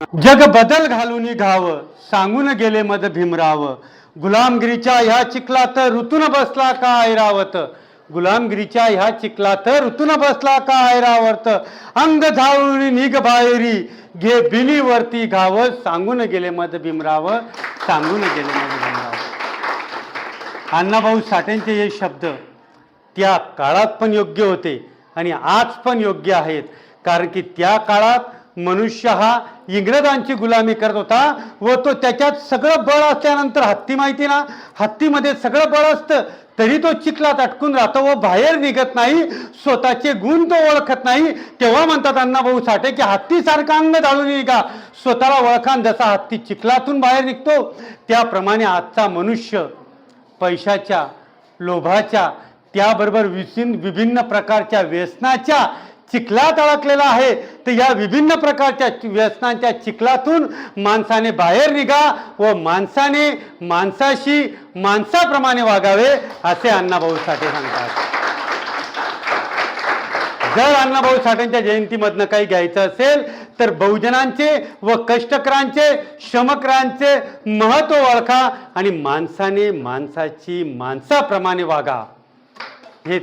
जग बदल घालून घाव सांगून गेले मद भीमराव गुलामगिरीच्या ह्या चिखलात ऋतून बसला का ऐरावत गुलामगिरीच्या ह्या चिखलात ऋतून बसला का ऐरावत अंग धावून निघ बाहेरी घे बिनीवरती घाव सांगून गेले मद भीमराव सांगून गेले मद भीमराव। अण्णाभाऊ साठेंचे हे शब्द त्या काळात पण योग्य होते आणि आज पण योग्य आहेत, कारण की त्या काळात मनुष्य हा इंग्रजांची गुलामी करत होता व तो त्याच्यात सगळं बळ असल्यानंतर हत्ती माहिती ना, हत्तीमध्ये सगळं बळ असतं तरी तो चिखलात अटकून राहतो व बाहेर निघत नाही, स्वतःचे गुण तो ओळखत नाही। तेव्हा म्हणतात अण्णाभाऊ साठे की हत्तीसारखा अंग धाळून निघा, स्वतःला ओळखान। जसा हत्ती चिखलातून बाहेर निघतो त्याप्रमाणे आजचा मनुष्य पैशाच्या लोभाच्या त्याबरोबर विभिन्न प्रकारच्या व्यसनाच्या चिखलात अडकलेला आहे। तर या विभिन्न प्रकारच्या व्यसनांच्या चिखलातून माणसाने बाहेर निघा व माणसाने माणसाशी माणसाप्रमाणे वागावे असे अण्णाभाऊ साठे सांगतात। जर अण्णाभाऊ साठेंच्या जयंतीमधनं काही घ्यायचं असेल तर बहुजनांचे व कष्टकरांचे श्रमकरांचे महत्त्व ओळखा आणि माणसाने माणसाची माणसाप्रमाणे वागा। हे